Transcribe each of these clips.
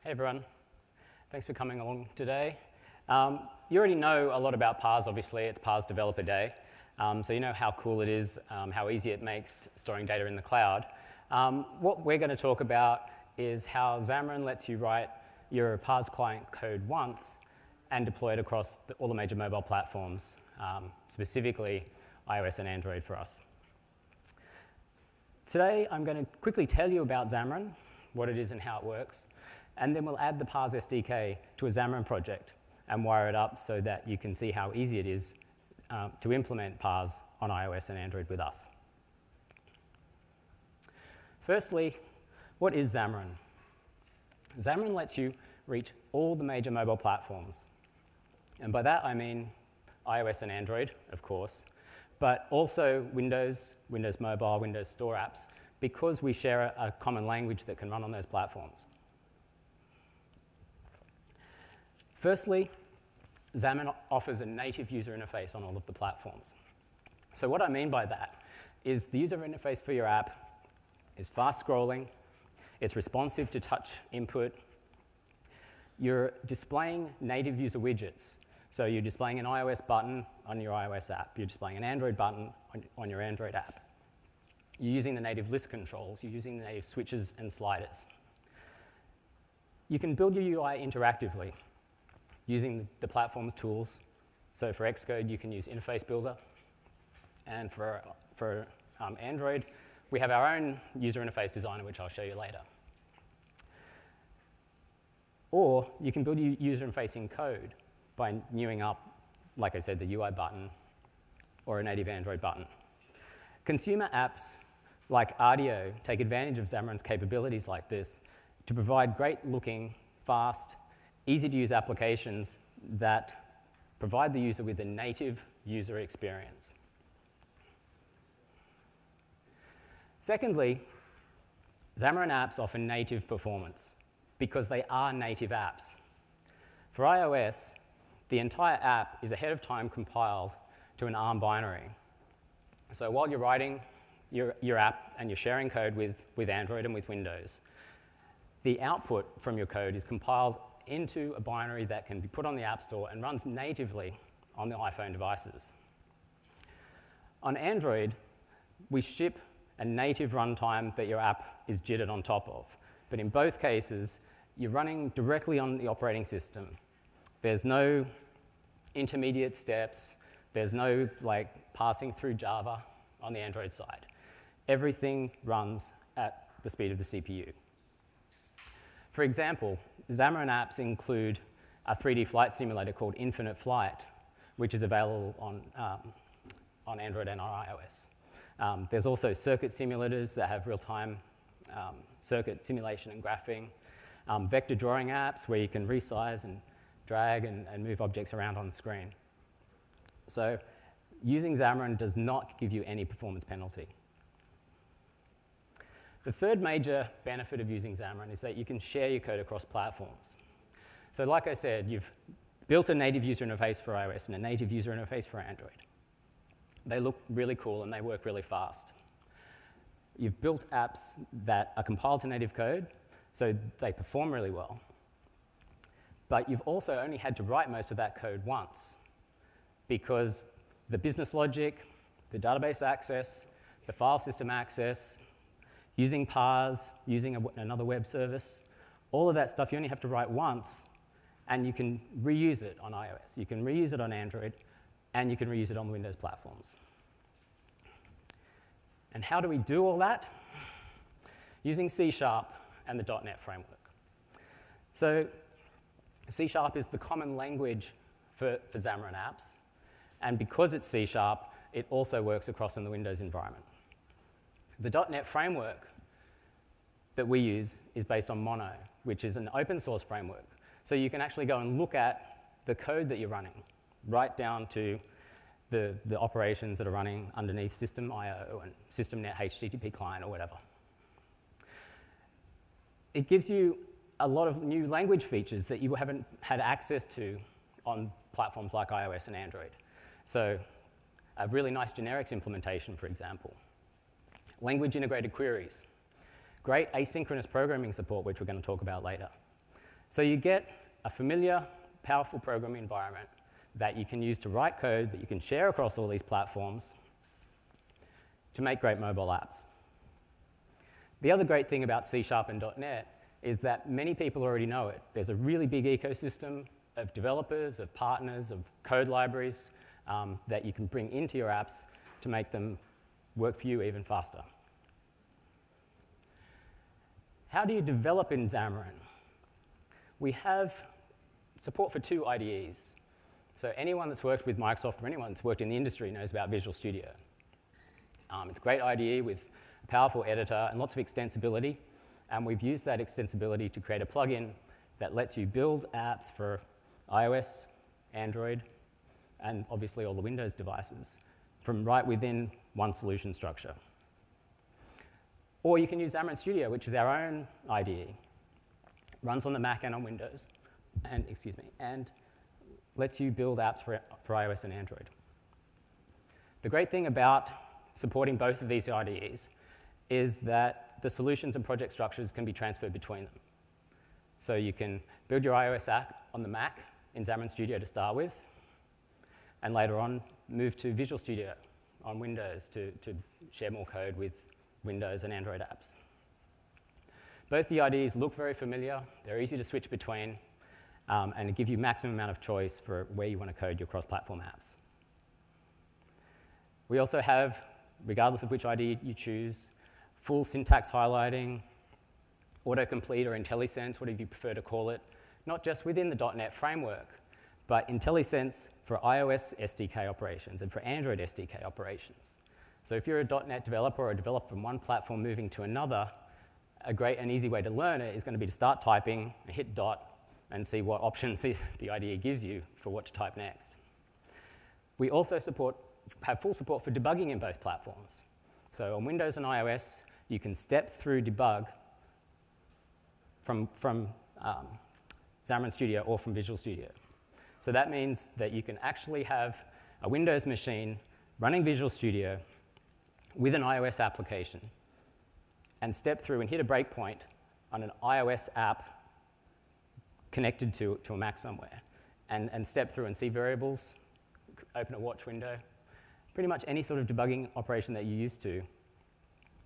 Hey everyone, thanks for coming along today. You already know a lot about Parse, obviously. It's Parse Developer Day. So you know how cool it is, how easy it makes storing data in the cloud. What we're going to talk about is how Xamarin lets you write your Parse client code once and deploy it across all the major mobile platforms, specifically iOS and Android for us. Today, I'm going to quickly tell you about Xamarin, what it is and how it works, and then we'll add the Parse SDK to a Xamarin project and wire it up so that you can see how easy it is to implement Parse on iOS and Android with us. Firstly, what is Xamarin? Xamarin lets you reach all the major mobile platforms. And by that, I mean iOS and Android, of course, but also Windows, Windows Mobile, Windows Store apps, because we share a common language that can run on those platforms. Firstly, Xamarin offers a native user interface on all of the platforms. So what I mean by that is the user interface for your app is fast scrolling, it's responsive to touch input, you're displaying native user widgets. So you're displaying an iOS button on your iOS app, you're displaying an Android button on your Android app. You're using the native list controls, you're using the native switches and sliders. You can build your UI interactively using the platform's tools. So for Xcode, you can use Interface Builder. And for Android, we have our own user interface designer, which I'll show you later. Or you can build your user interface in code by newing up, like I said, the UI button or a native Android button. Consumer apps like Audio take advantage of Xamarin's capabilities like this to provide great-looking, fast, easy-to-use applications that provide the user with a native user experience. Secondly, Xamarin apps offer native performance because they are native apps. For iOS, the entire app is ahead of time compiled to an ARM binary. So while you're writing your app and you're sharing code with Android and with Windows, the output from your code is compiled into a binary that can be put on the App Store and runs natively on the iPhone devices. On Android, we ship a native runtime that your app is jittered on top of. But in both cases, you're running directly on the operating system. There's no intermediate steps. There's no passing through Java on the Android side. Everything runs at the speed of the CPU. For example, Xamarin apps include a 3D flight simulator called Infinite Flight, which is available on Android and on iOS. There's also circuit simulators that have real-time circuit simulation and graphing. Vector drawing apps where you can resize and drag and move objects around on the screen. So using Xamarin does not give you any performance penalty. The third major benefit of using Xamarin is that you can share your code across platforms. So like I said, you've built a native user interface for iOS and a native user interface for Android. They look really cool and they work really fast. You've built apps that are compiled to native code, so they perform really well. But you've also only had to write most of that code once because the business logic, the database access, the file system access, using Parse, using another web service, all of that stuff you only have to write once, and you can reuse it on iOS. You can reuse it on Android, and you can reuse it on Windows platforms. And how do we do all that? Using C# and the .NET framework. So C# is the common language for Xamarin apps, and because it's C#, it also works across in the Windows environment. The .NET framework that we use is based on Mono, which is an open source framework. So you can actually go and look at the code that you're running, right down to the operations that are running underneath System.io and SystemNet HTTP client or whatever. It gives you a lot of new language features that you haven't had access to on platforms like iOS and Android. So a really nice generics implementation, for example. Language integrated queries. Great asynchronous programming support, which we're going to talk about later. So you get a familiar, powerful programming environment that you can use to write code that you can share across all these platforms to make great mobile apps. The other great thing about C# and .NET is that many people already know it. There's a really big ecosystem of developers, of partners, of code libraries that you can bring into your apps to make them work for you even faster. How do you develop in Xamarin? We have support for 2 IDEs. So anyone that's worked with Microsoft or anyone that's worked in the industry knows about Visual Studio. It's a great IDE with a powerful editor and lots of extensibility. And we've used that extensibility to create a plugin that lets you build apps for iOS, Android, and obviously all the Windows devices from right within one solution structure. Or you can use Xamarin Studio, which is our own IDE. Runs on the Mac and on Windows, and lets you build apps for iOS and Android. The great thing about supporting both of these IDEs is that the solutions and project structures can be transferred between them. So you can build your iOS app on the Mac in Xamarin Studio to start with, and later on move to Visual Studio on Windows to share more code with Windows and Android apps. Both the IDEs look very familiar. They're easy to switch between, and give you maximum amount of choice for where you want to code your cross-platform apps. We also have, regardless of which IDE you choose, full syntax highlighting, autocomplete or IntelliSense, whatever you prefer to call it, not just within the .NET framework, but IntelliSense for iOS SDK operations and for Android SDK operations. So if you're a .NET developer or a developer from one platform moving to another, a great and easy way to learn it is going to be to start typing, hit dot, and see what options the IDE gives you for what to type next. We also have full support for debugging in both platforms. So on Windows and iOS, you can step through debug from Xamarin Studio or from Visual Studio. So that means that you can actually have a Windows machine running Visual Studio with an iOS application and step through and hit a breakpoint on an iOS app connected to a Mac somewhere, and step through and see variables, open a watch window, pretty much any sort of debugging operation that you're used to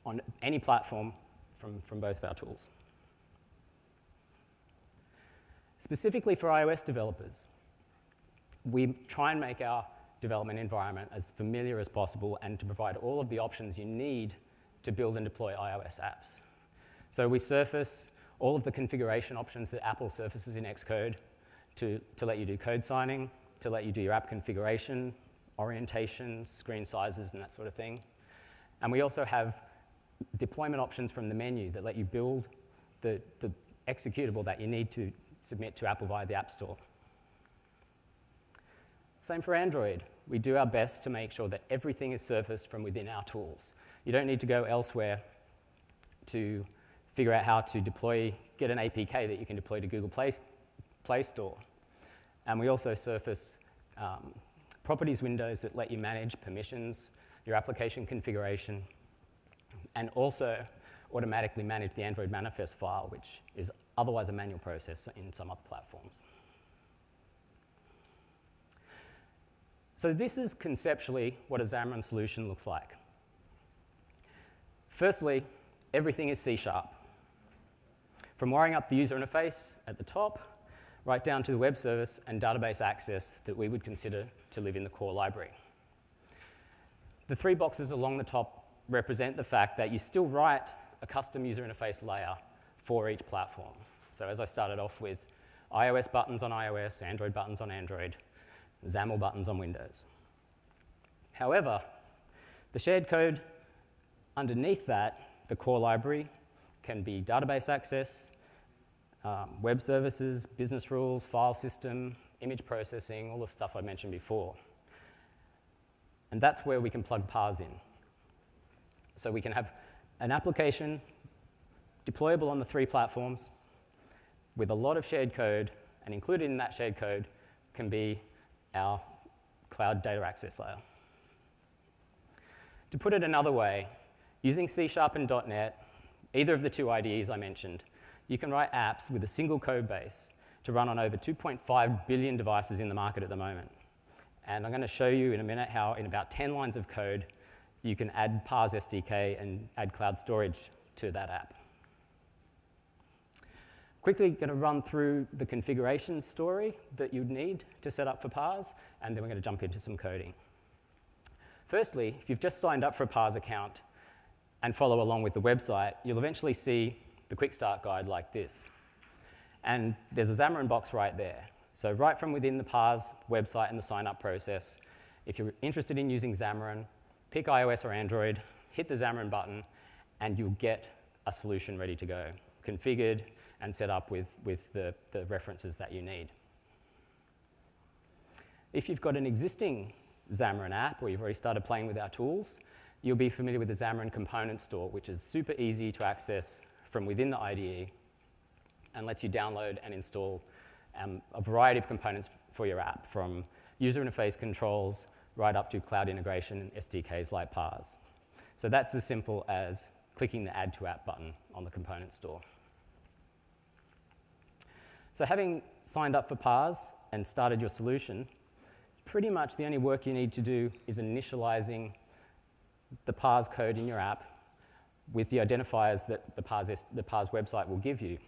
on any platform from both of our tools. Specifically for iOS developers, we try and make our development environment as familiar as possible and to provide all of the options you need to build and deploy iOS apps. So we surface all of the configuration options that Apple surfaces in Xcode to let you do code signing, to let you do your app configuration, orientations, screen sizes, and that sort of thing. And we also have deployment options from the menu that let you build the executable that you need to submit to Apple via the App Store. Same for Android. We do our best to make sure that everything is surfaced from within our tools. You don't need to go elsewhere to figure out how to get an APK that you can deploy to Google Play Store. And we also surface properties windows that let you manage permissions, your application configuration, and also automatically manage the Android manifest file, which is otherwise a manual process in some other platforms. So this is conceptually what a Xamarin solution looks like. Firstly, everything is C#. From wiring up the user interface at the top, right down to the web service and database access that we would consider to live in the core library. The 3 boxes along the top represent the fact that you still write a custom user interface layer for each platform. So as I started off with, iOS buttons on iOS, Android buttons on Android, XAML buttons on Windows. However, the shared code underneath that, the core library, can be database access, web services, business rules, file system, image processing, all the stuff I mentioned before. And that's where we can plug Parse in. So we can have an application deployable on the 3 platforms with a lot of shared code, and included in that shared code can be our cloud data access layer. To put it another way, using C# and .NET, either of the 2 IDEs I mentioned, you can write apps with a single code base to run on over 2.5 billion devices in the market at the moment. And I'm going to show you in a minute how in about 10 lines of code you can add Parse SDK and add cloud storage to that app. Quickly going to run through the configuration story that you'd need to set up for Parse, and then we're going to jump into some coding. Firstly, if you've just signed up for a Parse account and follow along with the website, you'll eventually see the quick start guide like this. And there's a Xamarin box right there. So right from within the Parse website and the sign-up process, if you're interested in using Xamarin, pick iOS or Android, hit the Xamarin button, and you'll get a solution ready to go, configured and set up with the references that you need. If you've got an existing Xamarin app, or you've already started playing with our tools, you'll be familiar with the Xamarin Component Store, which is super easy to access from within the IDE and lets you download and install a variety of components for your app, from user interface controls right up to cloud integration and SDKs like Parse. So that's as simple as clicking the Add to App button on the Component Store. So having signed up for Parse and started your solution, pretty much the only work you need to do is initializing the Parse code in your app with the identifiers that the Parse website will give you.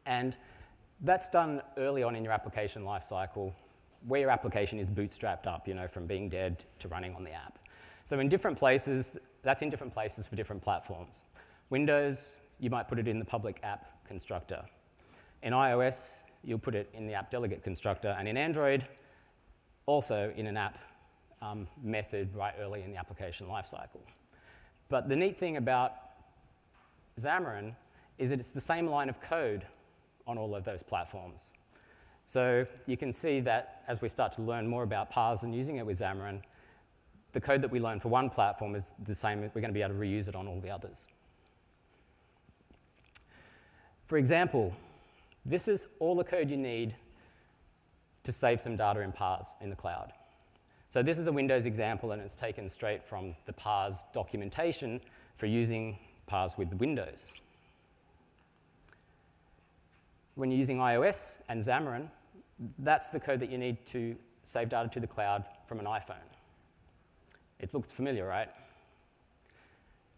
And that's done early on in your application lifecycle, where your application is bootstrapped up, from being dead to running on the app. So in different places, that's in different places for different platforms. Windows, you might put it in the public app constructor. In iOS, you'll put it in the app delegate constructor, and in Android, also in an app method right early in the application lifecycle. But the neat thing about Xamarin is that it's the same line of code on all of those platforms. So you can see that as we start to learn more about Parse and using it with Xamarin, the code that we learn for one platform is the same. We're going to be able to reuse it on all the others. For example, this is all the code you need to save some data in Parse in the cloud. So this is a Windows example, and it's taken straight from the Parse documentation for using Parse with Windows. When you're using iOS and Xamarin, that's the code that you need to save data to the cloud from an iPhone. It looks familiar, right?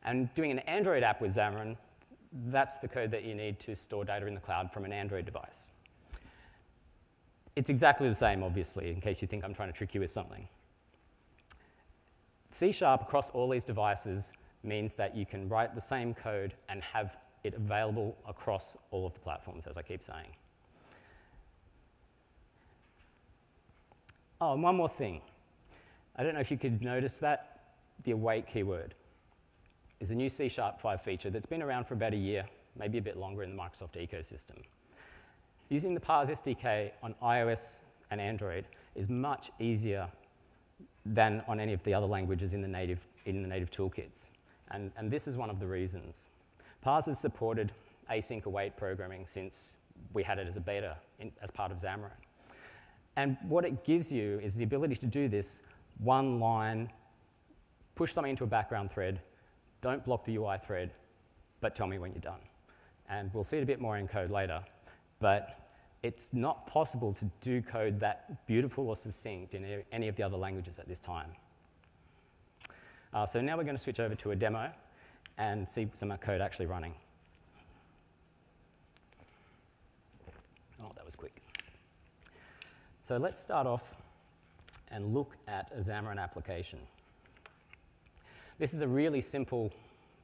And doing an Android app with Xamarin, that's the code that you need to store data in the cloud from an Android device. It's exactly the same, obviously, in case you think I'm trying to trick you with something. C# across all these devices means that you can write the same code and have it available across all of the platforms, as I keep saying. Oh, and one more thing. I don't know if you could notice that. The await keyword is a new C#5 feature that's been around for about a year, maybe a bit longer in the Microsoft ecosystem. Using the Parse SDK on iOS and Android is much easier than on any of the other languages in the native toolkits. And this is one of the reasons. Parse has supported async await programming since we had it as a beta as part of Xamarin. And what it gives you is the ability to do this one line, push something into a background thread, don't block the UI thread, but tell me when you're done. And we'll see it a bit more in code later. But it's not possible to do code that beautiful or succinct in any of the other languages at this time. So now we're going to switch over to a demo and see some of our code actually running. Oh, that was quick. So let's start off and look at a Xamarin application. This is a really simple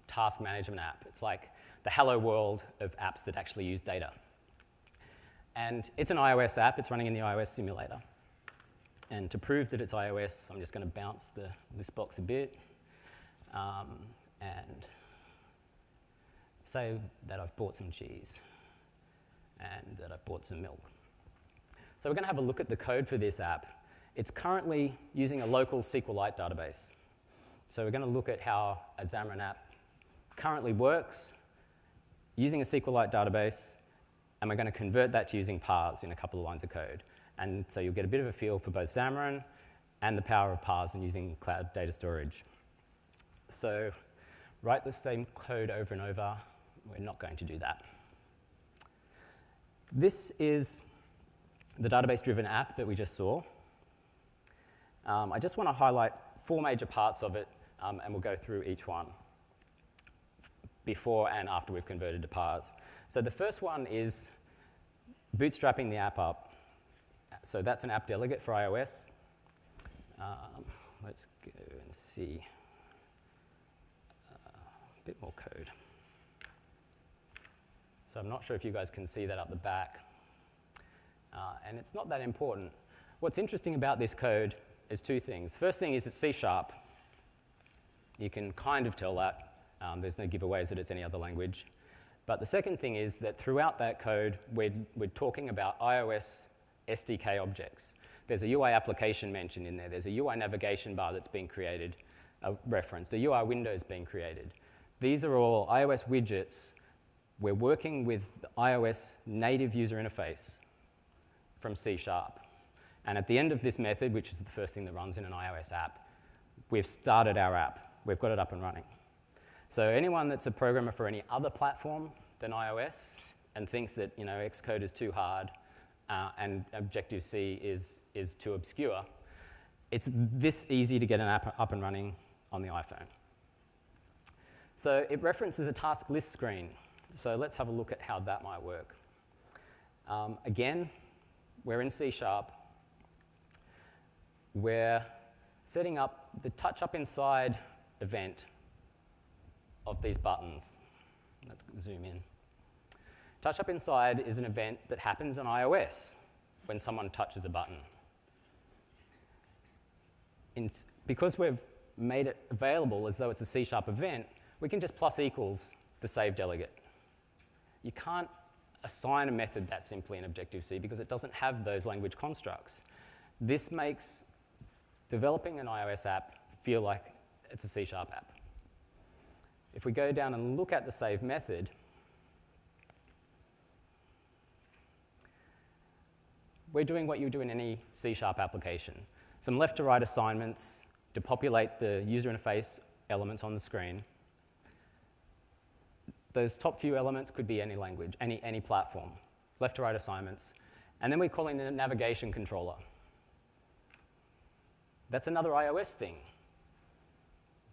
task management app. It's like the hello world of apps that actually use data. And it's an iOS app. It's running in the iOS simulator. And to prove that it's iOS, I'm just going to bounce the list box a bit and say that I've bought some cheese and that I've bought some milk. So we're going to have a look at the code for this app. It's currently using a local SQLite database. So we're going to look at how a Xamarin app currently works using a SQLite database, and we're going to convert that to using Parse in a couple of lines of code. And so you'll get a bit of a feel for both Xamarin and the power of Parse and using cloud data storage. So write the same code over and over. We're not going to do that. This is the database-driven app that we just saw. I just want to highlight 4 major parts of it, and we'll go through each one before and after we've converted to Parse. So the first one is bootstrapping the app up. So that's an app delegate for iOS. Let's go and see a bit more code. So I'm not sure if you guys can see that up the back. And it's not that important. What's interesting about this code is 2 things. First thing is it's C#. You can kind of tell that. There's no giveaways that it's any other language. But the second thing is that throughout that code, we're talking about iOS SDK objects. There's a UI application mentioned in there. There's a UI navigation bar that's being created, referenced, a UI windows being created. These are all iOS widgets. We're working with the iOS native user interface from C#. And at the end of this method, which is the first thing that runs in an iOS app, we've started our app. We've got it up and running. So anyone that's a programmer for any other platform than iOS and thinks that Xcode is too hard and Objective-C is too obscure, it's this easy to get an app up and running on the iPhone. So it references a task list screen. So let's have a look at how that might work. Again, we're in C#. We're setting up the Touchup inside event of these buttons. Let's zoom in. Touchup inside is an event that happens on iOS when someone touches a button. Because we've made it available as though it's a C# event, we can just plus equals the save delegate. You can't assign a method that simply in Objective-C because it doesn't have those language constructs. This makes developing an iOS app feel like it's a C# app. If we go down and look at the save method, we're doing what you do in any C# application. Some left to right assignments to populate the user interface elements on the screen. Those top few elements could be any language, any platform. Left to right assignments. And then we're calling the navigation controller. That's another iOS thing.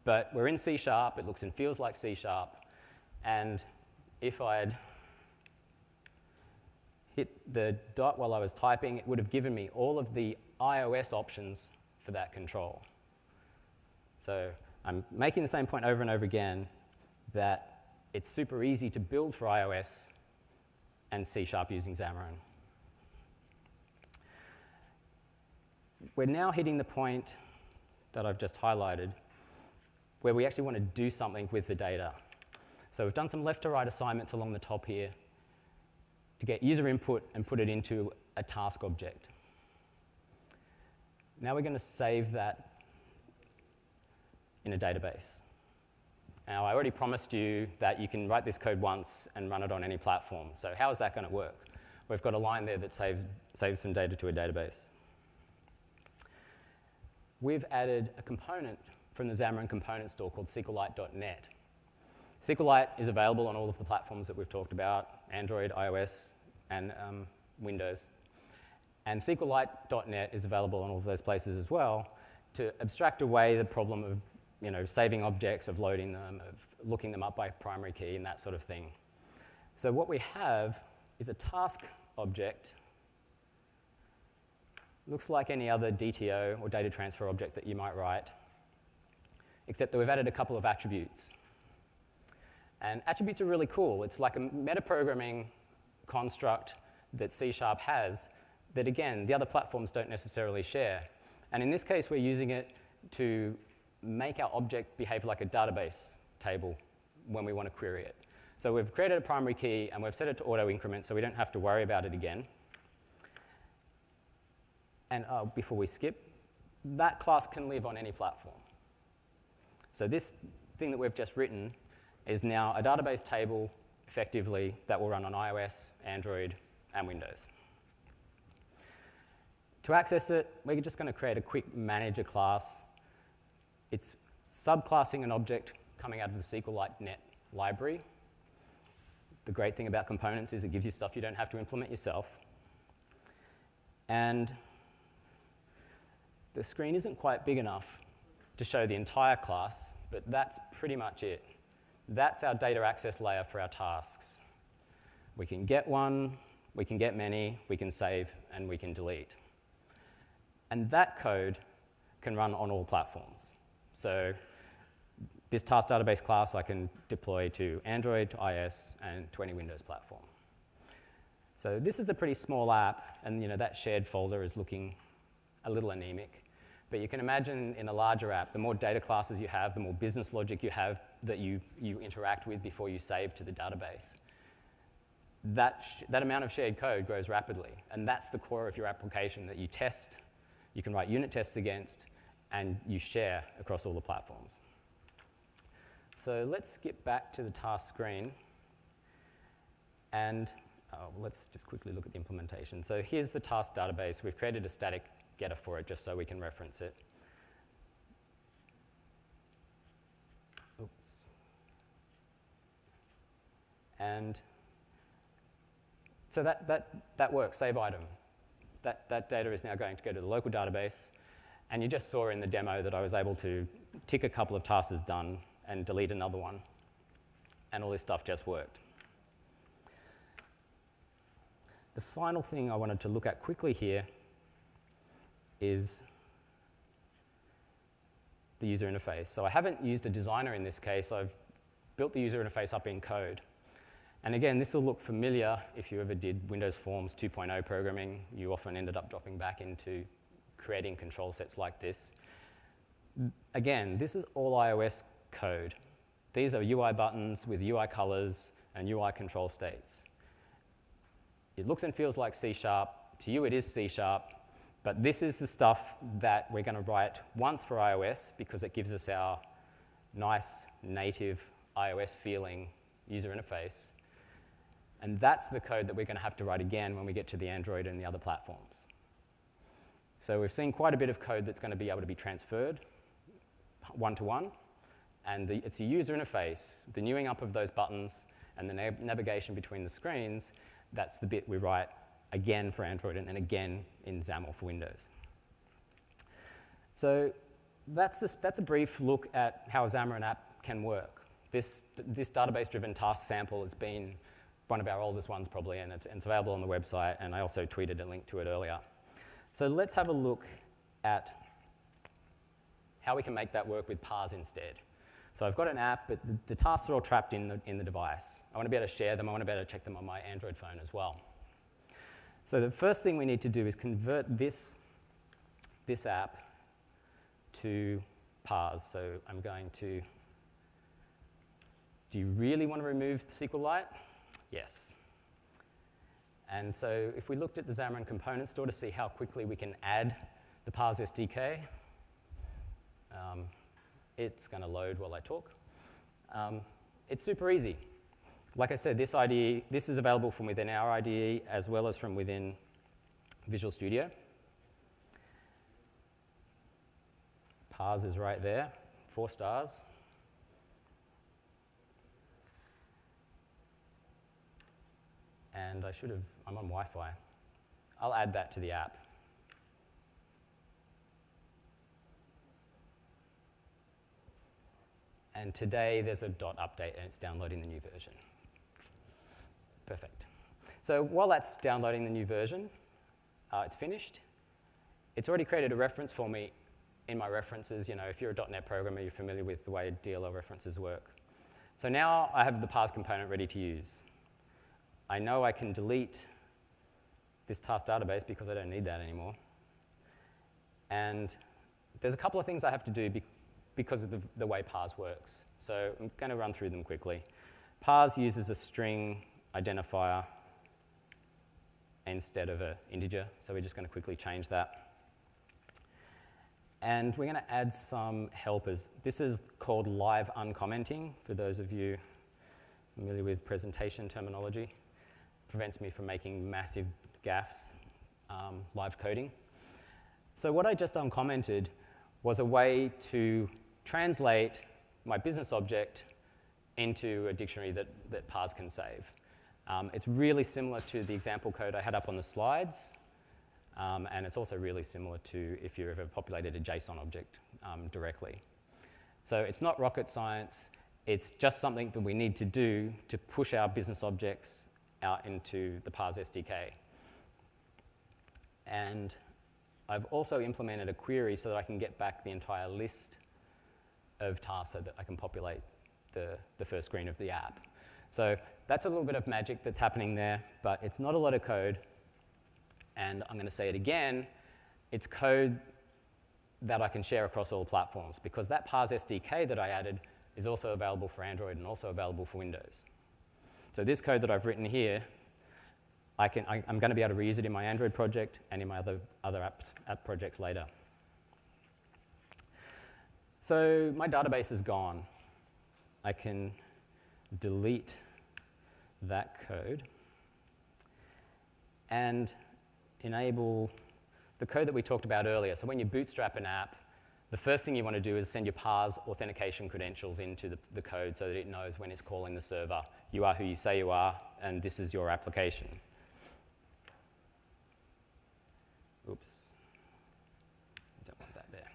But we're in C#, it looks and feels like C#, and if I'd hit the dot while I was typing, it would have given me all of the iOS options for that control. So I'm making the same point over and over again that it's super easy to build for iOS and C# using Xamarin. We're now hitting the point that I've just highlighted where we actually want to do something with the data. So we've done some left to right assignments along the top here to get user input and put it into a task object. Now we're going to save that in a database. Now, I already promised you that you can write this code once and run it on any platform. So how is that going to work? We've got a line there that saves some data to a database. We've added a component from the Xamarin component store called SQLite.net. SQLite is available on all of the platforms that we've talked about, Android, iOS, and Windows. And SQLite.net is available on all of those places as well to abstract away the problem of saving objects, of loading them, of looking them up by primary key, and that sort of thing. So what we have is a task object. Looks like any other DTO or data transfer object that you might write, except that we've added a couple of attributes. And attributes are really cool. It's like a metaprogramming construct that C# has that, again, the other platforms don't necessarily share. And in this case, we're using it to make our object behave like a database table when we want to query it. So we've created a primary key, and we've set it to auto-increment, so we don't have to worry about it again. And before we skip, that class can live on any platform. So this thing that we've just written is now a database table, effectively, that will run on iOS, Android, and Windows. To access it, we're just going to create a quick manager class. It's subclassing an object coming out of the SQLite.net library. The great thing about components is it gives you stuff you don't have to implement yourself. And the screen isn't quite big enough to show the entire class, but that's pretty much it. That's our data access layer for our tasks. We can get one, we can get many, we can save, and we can delete. And that code can run on all platforms. So this task database class I can deploy to Android, to iOS, and to any Windows platform. So this is a pretty small app, and that shared folder is looking a little anemic. But you can imagine in a larger app, the more data classes you have, the more business logic you have that you interact with before you save to the database. That amount of shared code grows rapidly, and that's the core of your application that you test, you can write unit tests against, and you share across all the platforms. So let's skip back to the task screen, and let's just quickly look at the implementation. So here's the task database. We've created a static getter for it just so we can reference it. Oops. And so that works, save item. That data is now going to go to the local database, and you just saw in the demo that I was able to tick a couple of tasks as done and delete another one, and all this stuff just worked. The final thing I wanted to look at quickly here is the user interface. So I haven't used a designer in this case. I've built the user interface up in code. And again, this will look familiar if you ever did Windows Forms 2.0 programming. You often ended up dropping back into creating control sets like this. Again, this is all iOS code. These are UI buttons with UI colors and UI control states. It looks and feels like C#. To you, it is C#. But this is the stuff that we're going to write once for iOS because it gives us our nice native iOS feeling user interface. And that's the code that we're going to have to write again when we get to the Android and the other platforms. So we've seen quite a bit of code that's going to be able to be transferred one-to-one. And it's a user interface, the newing up of those buttons and the navigation between the screens. That's the bit we write again for Android and then again in XAML for Windows. So that's a brief look at how a Xamarin app can work. This database-driven task sample has been one of our oldest ones probably, and it's available on the website, and I also tweeted a link to it earlier. So let's have a look at how we can make that work with Parse instead. So I've got an app, but the tasks are all trapped in the device. I want to be able to share them. I want to be able to check them on my Android phone as well. So the first thing we need to do is convert this app to Parse. So I'm going to, do you really want to remove SQLite? Yes. And so if we looked at the Xamarin Component Store to see how quickly we can add the Parse SDK, it's going to load while I talk. It's super easy. Like I said, this is available from within our IDE as well as from within Visual Studio. Parse is right there, 4 stars. And I'm on Wi-Fi. I'll add that to the app. And today there's a .update and it's downloading the new version. Perfect. So while that's downloading the new version, it's finished. It's already created a reference for me in my references. If you're a .NET programmer, you're familiar with the way DLL references work. So now I have the Parse component ready to use. I know I can delete this task database because I don't need that anymore. And there's a couple of things I have to do because of the way Parse works. So I'm going to run through them quickly. Parse uses a string identifier instead of an integer, so we're just going to quickly change that. And we're going to add some helpers. This is called live uncommenting, for those of you familiar with presentation terminology. Prevents me from making massive gaffes, live coding. So what I just uncommented was a way to translate my business object into a dictionary that Parse can save. It's really similar to the example code I had up on the slides, and it's also really similar to if you ever populated a JSON object directly. So it's not rocket science. It's just something that we need to do to push our business objects out into the Parse SDK. And I've also implemented a query so that I can get back the entire list of tasks so that I can populate the first screen of the app. So that's a little bit of magic that's happening there, but it's not a lot of code. And I'm going to say it again, it's code that I can share across all platforms, because that Parse SDK that I added is also available for Android and also available for Windows. So this code that I've written here, I'm going to be able to reuse it in my Android project and in my other app projects later. So my database is gone. I can delete that code and enable the code that we talked about earlier. So when you bootstrap an app, the first thing you want to do is send your Parse authentication credentials into the code so that it knows when it's calling the server. You are who you say you are, and this is your application. Oops. Don't want that there.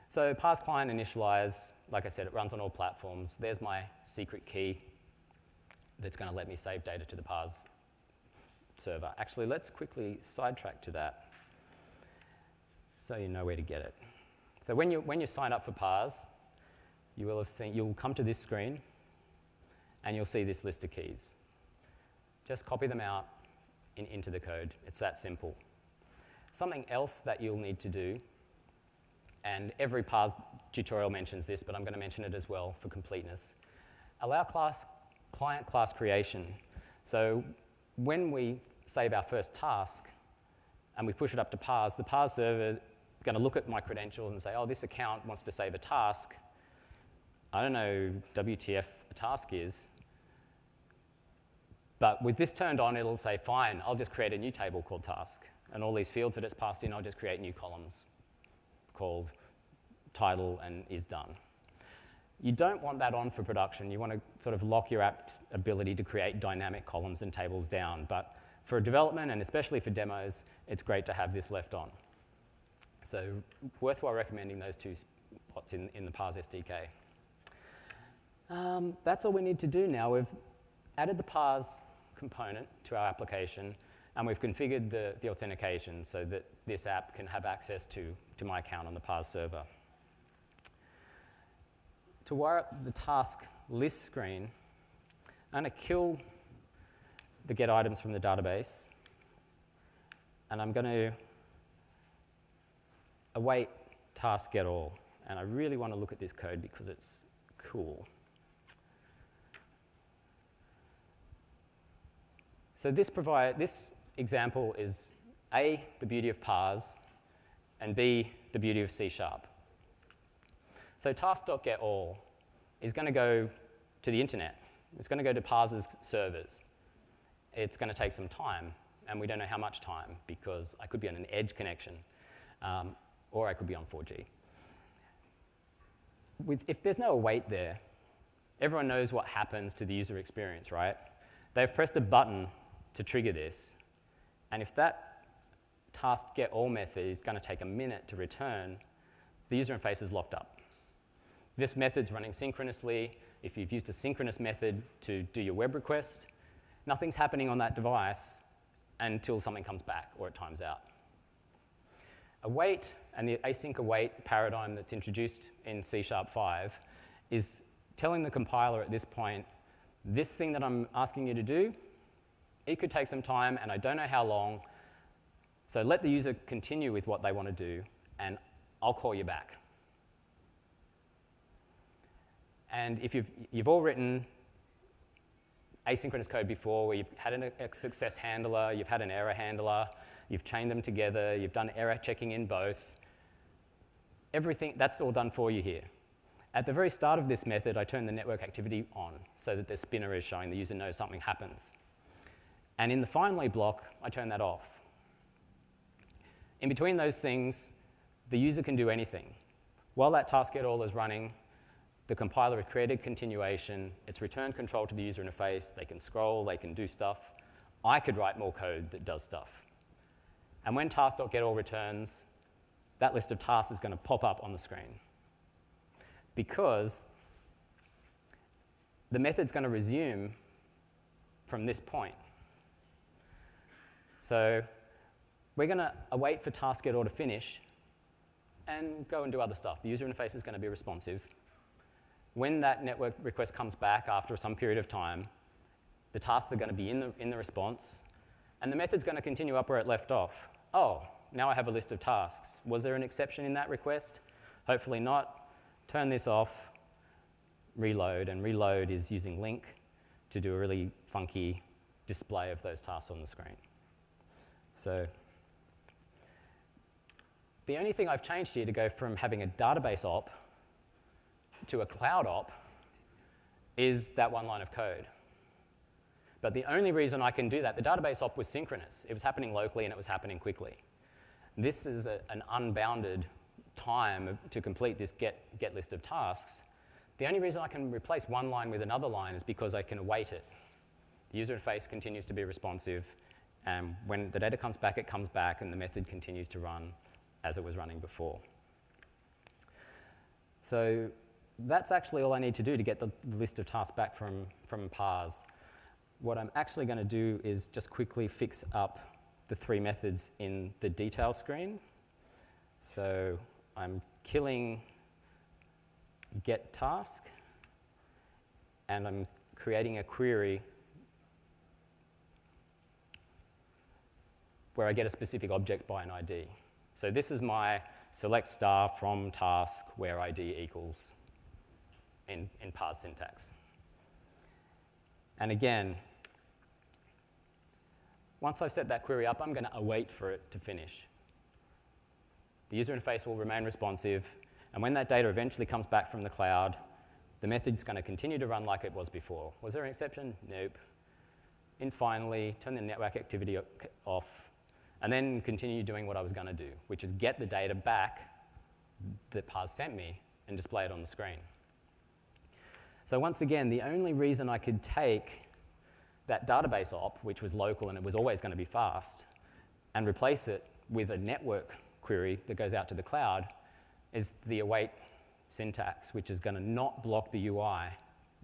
So Parse client initialize, like I said, it runs on all platforms. There's my secret key that's going to let me save data to the Parse server. Actually, let's quickly sidetrack to that so you know where to get it. So when you sign up for Parse, you will have seen, you'll come to this screen and you'll see this list of keys. Just copy them out into the code. It's that simple. Something else that you'll need to do, and every Parse tutorial mentions this, but I'm going to mention it as well for completeness. Allow client class creation. So when we save our first task and we push it up to Parse, the Parse server is going to look at my credentials and say, oh, this account wants to save a task. I don't know WTF a task is. But with this turned on, it'll say, fine, I'll just create a new table called task. And all these fields that it's passed in, I'll just create new columns called title and is done. You don't want that on for production. You want to sort of lock your app's ability to create dynamic columns and tables down. But for development, and especially for demos, it's great to have this left on. So worthwhile recommending those two spots in the Parse SDK. That's all we need to do now. We've added the Parse component to our application, and we've configured the authentication so that this app can have access to my account on the Parse server. To wire up the task list screen, I'm going to kill the get items from the database, and I'm going to await task get all. And I really want to look at this code because it's cool. So this example is A, the beauty of Parse, and B, the beauty of C#. So task.getAll is going to go to the internet. It's going to go to Parse's servers. It's going to take some time, and we don't know how much time because I could be on an edge connection, or I could be on 4G. If there's no await there, everyone knows what happens to the user experience, right? They've pressed a button to trigger this, and if that task.getAll method is going to take a minute to return, the user interface is locked up. This method's running synchronously. If you've used a synchronous method to do your web request, nothing's happening on that device until something comes back or it times out. Await and the async await paradigm that's introduced in C#5 is telling the compiler at this point, this thing that I'm asking you to do, it could take some time and I don't know how long, so let the user continue with what they want to do and I'll call you back. And if you've all written asynchronous code before where you've had a success handler, you've had an error handler, you've chained them together, you've done error checking in both, everything, that's all done for you here. At the very start of this method, I turn the network activity on so that the spinner is showing the user knows something happens. And in the finally block, I turn that off. In between those things, the user can do anything. While that task.getAll is running, The compiler has created continuation. It's returned control to the user interface. They can scroll. They can do stuff. I could write more code that does stuff. And when task.getAll returns, that list of tasks is going to pop up on the screen. Because the method's going to resume from this point. So we're going to await for task.getAll to finish and go and do other stuff. The user interface is going to be responsive. When that network request comes back after some period of time, the tasks are going to be in the response, and the method's going to continue up where it left off. Oh, now I have a list of tasks. Was there an exception in that request? Hopefully not. Turn this off, reload, and reload is using link to do a really funky display of those tasks on the screen. So the only thing I've changed here to go from having a database op to a cloud op is that one line of code. But the only reason I can do that, the database op was synchronous. It was happening locally and it was happening quickly. This is an unbounded time to complete this get list of tasks. The only reason I can replace one line with another line is because I can await it. The user interface continues to be responsive, and when the data comes back, it comes back, and the method continues to run as it was running before. So that's actually all I need to do to get the list of tasks back from Parse. What I'm actually going to do is just quickly fix up the three methods in the detail screen. So I'm killing getTask, and I'm creating a query where I get a specific object by an ID. So this is my select star from task where ID equals in Parse syntax. And again, once I've set that query up, I'm going to await for it to finish. The user interface will remain responsive, and when that data eventually comes back from the cloud, the method's going to continue to run like it was before. Was there an exception? Nope. And finally, turn the network activity off, and then continue doing what I was going to do, which is get the data back that Parse sent me and display it on the screen. So once again, the only reason I could take that database op, which was local and it was always going to be fast, and replace it with a network query that goes out to the cloud is the await syntax, which is going to not block the UI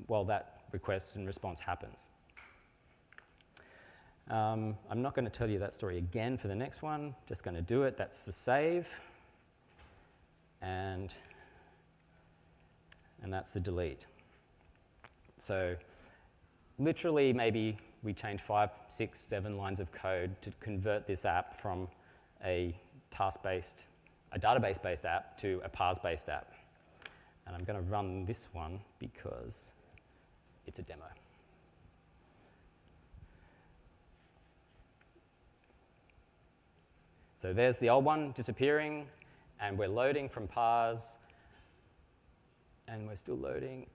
while that request and response happens. I'm not going to tell you that story again for the next one. Just going to do it. That's the save. And that's the delete. So literally, maybe we change 5, 6, 7 lines of code to convert this app from a task-based, a database-based app to a Parse-based app. And I'm going to run this one because it's a demo. So there's the old one disappearing, and we're loading from Parse, and we're still loading.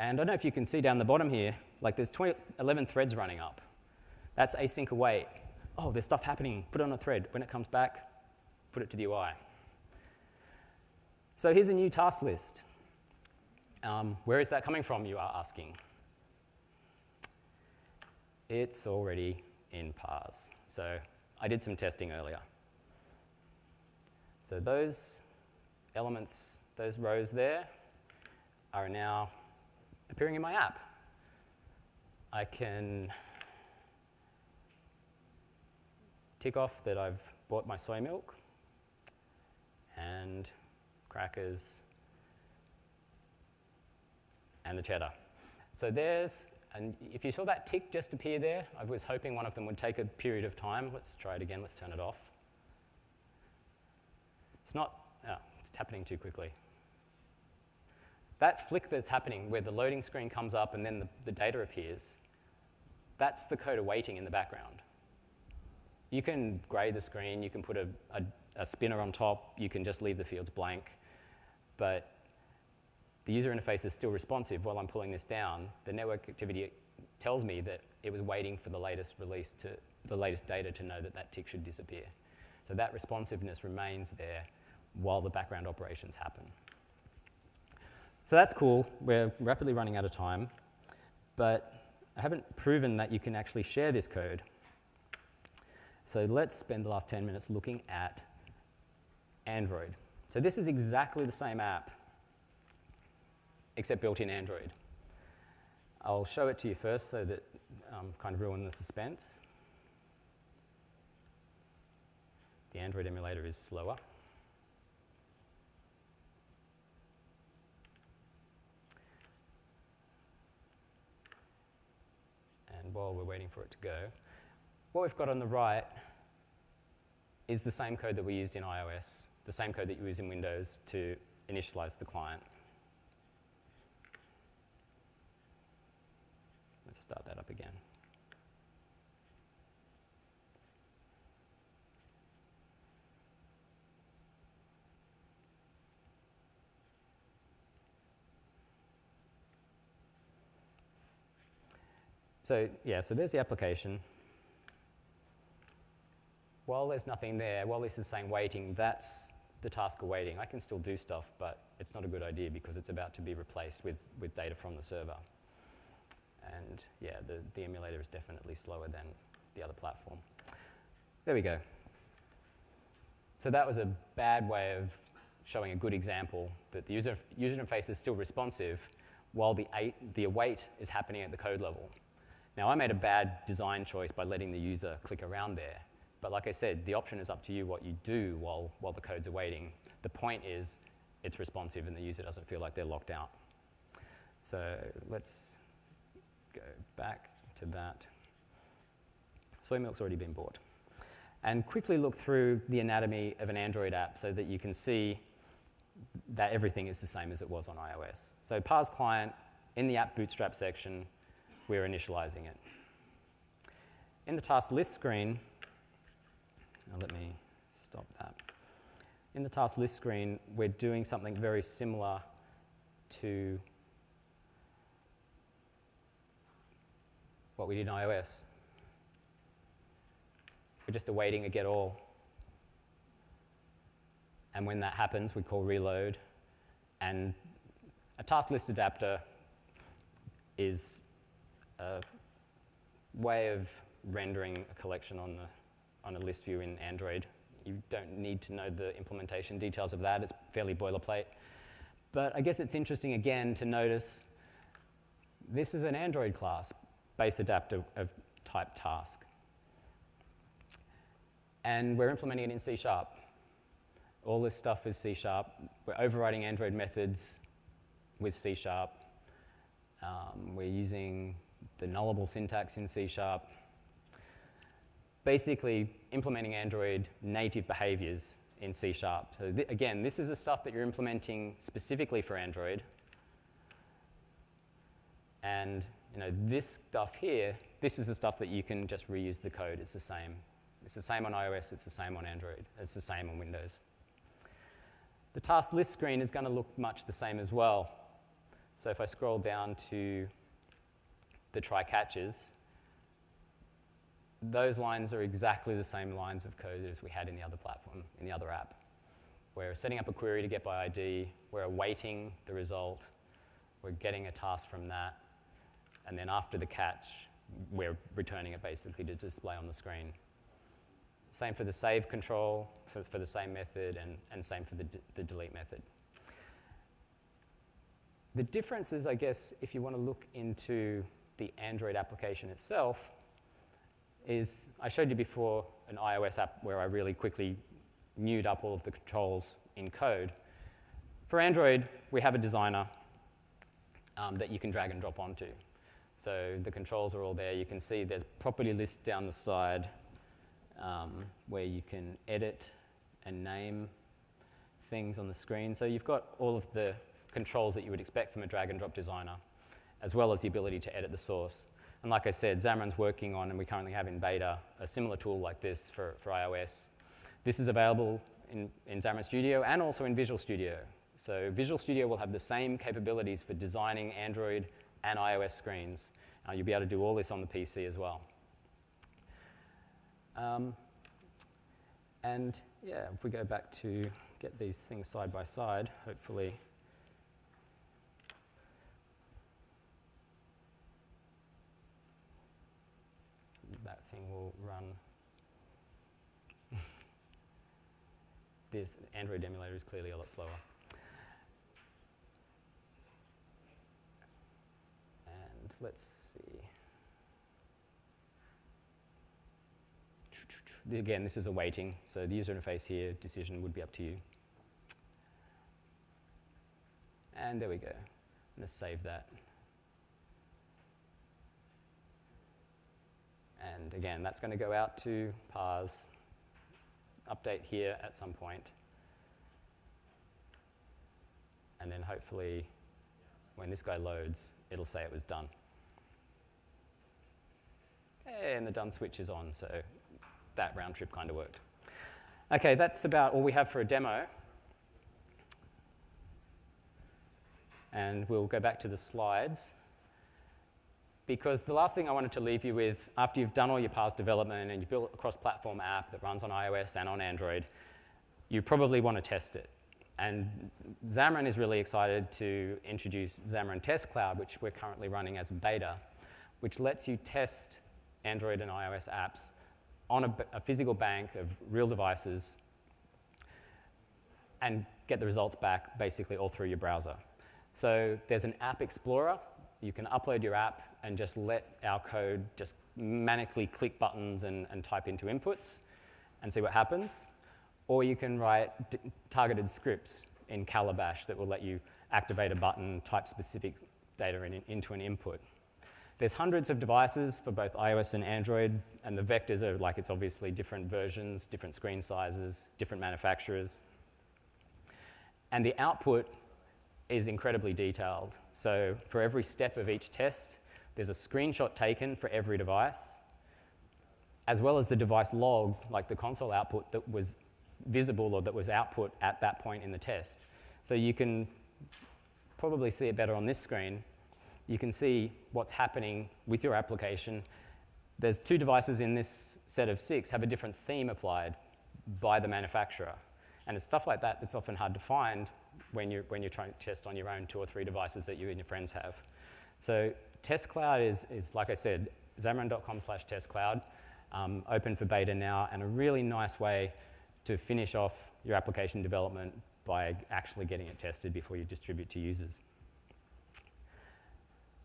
And I don't know if you can see down the bottom here, like there's 11 threads running up. That's async await. Oh, there's stuff happening. Put it on a thread. When it comes back, put it to the UI. So here's a new task list. Where is that coming from, you are asking? It's already in Parse. So I did some testing earlier. So those elements, those rows there, are now appearing in my app. I can tick off that I've bought my soy milk and crackers and the cheddar. So there's, and if you saw that tick just appear there, I was hoping one of them would take a period of time. Let's try it again. Let's turn it off. It's not, oh, it's happening too quickly. That flick that's happening where the loading screen comes up and then the data appears, that's the code awaiting in the background. You can gray the screen, you can put a spinner on top, you can just leave the fields blank, but the user interface is still responsive while I'm pulling this down. The network activity tells me that it was waiting for the latest release to the latest data to know that that tick should disappear. So that responsiveness remains there while the background operations happen. So that's cool. We're rapidly running out of time, but I haven't proven that you can actually share this code. So let's spend the last 10 minutes looking at Android. So this is exactly the same app, except built in Android. I'll show it to you first so that kind of ruin the suspense. The Android emulator is slower. And while we're waiting for it to go, what we've got on the right is the same code that we used in iOS, the same code that you use in Windows to initialize the client. Let's start that up again. So yeah, so there's the application. While there's nothing there, while this is saying waiting, that's the task awaiting. I can still do stuff, but it's not a good idea because it's about to be replaced with data from the server. And yeah, the emulator is definitely slower than the other platform. There we go. So that was a bad way of showing a good example that the user interface is still responsive while the await is happening at the code level. Now, I made a bad design choice by letting the user click around there. But like I said, the option is up to you what you do while the code's awaiting. The point is it's responsive and the user doesn't feel like they're locked out. So let's go back to that. Soy milk's already been bought. And quickly look through the anatomy of an Android app so that you can see that everything is the same as it was on iOS. So Parse client, in the app bootstrap section, we're initializing it. In the task list screen, now let me stop that. In the task list screen, we're doing something very similar to what we did in iOS. We're just awaiting a get all. And when that happens, we call reload. And a task list adapter is a way of rendering a collection on a list view in Android. You don't need to know the implementation details of that. It's fairly boilerplate. But I guess it's interesting, again, to notice this is an Android class, base adapter of type task. And we're implementing it in C#. All this stuff is C#. We're overriding Android methods with C#. We're using the nullable syntax in C#. Basically, implementing Android native behaviors in C#. So again, this is the stuff that you're implementing specifically for Android. And this stuff here, this is the stuff that you can just reuse the code. It's the same. It's the same on iOS. It's the same on Android. It's the same on Windows. The task list screen is going to look much the same as well. So if I scroll down to the try catches, those lines are exactly the same lines of code as we had in the other platform, in the other app. We're setting up a query to get by ID. We're awaiting the result. We're getting a task from that. And then after the catch, we're returning it basically to display on the screen. Same for the save control, so for the same method, and same for the delete method. The difference is, I guess, if you want to look into the Android application itself, is I showed you before an iOS app where I really quickly newed up all of the controls in code. For Android, we have a designer that you can drag and drop onto. So the controls are all there. You can see there's property lists down the side where you can edit and name things on the screen. So you've got all of the controls that you would expect from a drag and drop designer, as well as the ability to edit the source. And like I said, Xamarin's working on, and we currently have in beta, a similar tool like this for iOS. This is available in Xamarin Studio and also in Visual Studio. So Visual Studio will have the same capabilities for designing Android and iOS screens. You'll be able to do all this on the PC as well. And yeah, if we go back to get these things side by side, hopefully will run. This Android emulator is clearly a lot slower. And let's see. Again, this is a waiting, so the user interface here, decision would be up to you. And there we go. I'm going to save that. And again, that's going to go out to Parse, update here at some point. And then hopefully, when this guy loads, it'll say it was done. And the done switch is on, so that round trip kind of worked. Okay, that's about all we have for a demo. And we'll go back to the slides. Because the last thing I wanted to leave you with, after you've done all your Parse development and you've built a cross-platform app that runs on iOS and on Android, you probably want to test it. And Xamarin is really excited to introduce Xamarin Test Cloud, which we're currently running as a beta, which lets you test Android and iOS apps on a physical bank of real devices and get the results back basically all through your browser. So there's an app explorer. You can upload your app and just let our code just manically click buttons and type into inputs and see what happens. Or you can write targeted scripts in Calabash that will let you activate a button, type specific data into an input. There's hundreds of devices for both iOS and Android, and the vectors are like, it's obviously different versions, different screen sizes, different manufacturers. And the output is incredibly detailed. So for every step of each test, there's a screenshot taken for every device, as well as the device log, like the console output that was visible or that was output at that point in the test. So you can probably see it better on this screen. You can see what's happening with your application. There's 2 devices in this set of 6 have a different theme applied by the manufacturer. And it's stuff like that that's often hard to find when you're trying to test on your own 2 or 3 devices that you and your friends have. So Test Cloud is like I said, xamarin.com/testcloud, open for beta now, and a really nice way to finish off your application development by actually getting it tested before you distribute to users.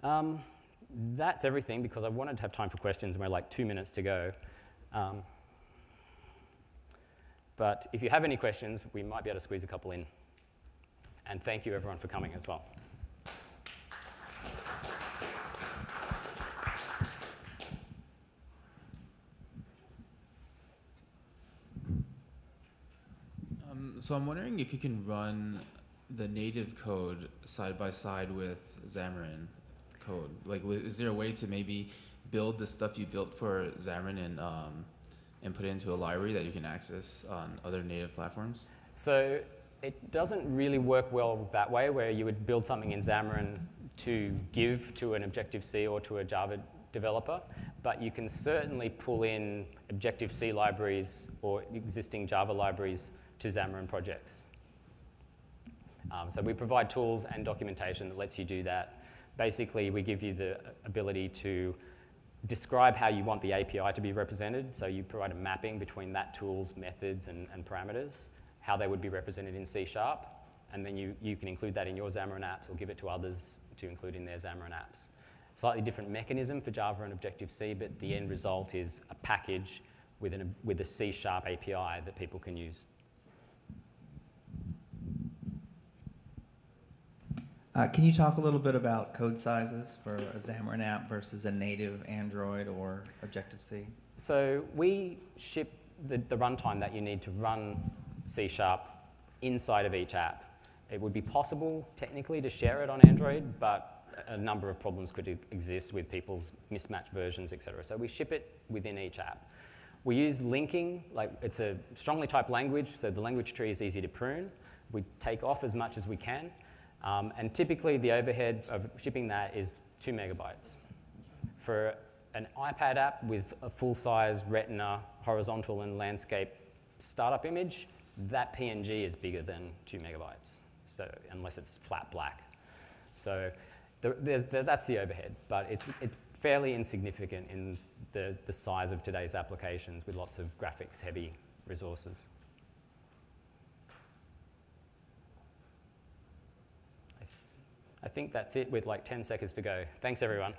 That's everything, because I wanted to have time for questions, and we're like 2 minutes to go. But if you have any questions, we might be able to squeeze a couple in. And thank you, everyone, for coming as well. So I'm wondering if you can run the native code side by side with Xamarin code. Like, is there a way to maybe build the stuff you built for Xamarin and put it into a library that you can access on other native platforms? So it doesn't really work well that way, where you would build something in Xamarin to give to an Objective-C or to a Java developer, but you can certainly pull in Objective-C libraries or existing Java libraries to Xamarin projects. So we provide tools and documentation that lets you do that. Basically, we give you the ability to describe how you want the API to be represented. So you provide a mapping between that tool's methods and parameters, how they would be represented in C#, and then you can include that in your Xamarin apps or give it to others to include in their Xamarin apps. Slightly different mechanism for Java and Objective-C, but the end result is a package with a C# API that people can use. Can you talk a little bit about code sizes for a Xamarin app versus a native Android or Objective-C? So we ship the runtime that you need to run C# inside of each app. It would be possible technically to share it on Android, but a number of problems could exist with people's mismatched versions, etc. So we ship it within each app. We use linking, like it's a strongly typed language, so the language tree is easy to prune. We take off as much as we can. And typically the overhead of shipping that is 2 megabytes. For an iPad app with a full-size Retina horizontal and landscape startup image, that PNG is bigger than 2 megabytes, so unless it's flat black. So that's the overhead, but it's fairly insignificant in the size of today's applications with lots of graphics-heavy resources. I think that's it with like 10 seconds to go. Thanks, everyone.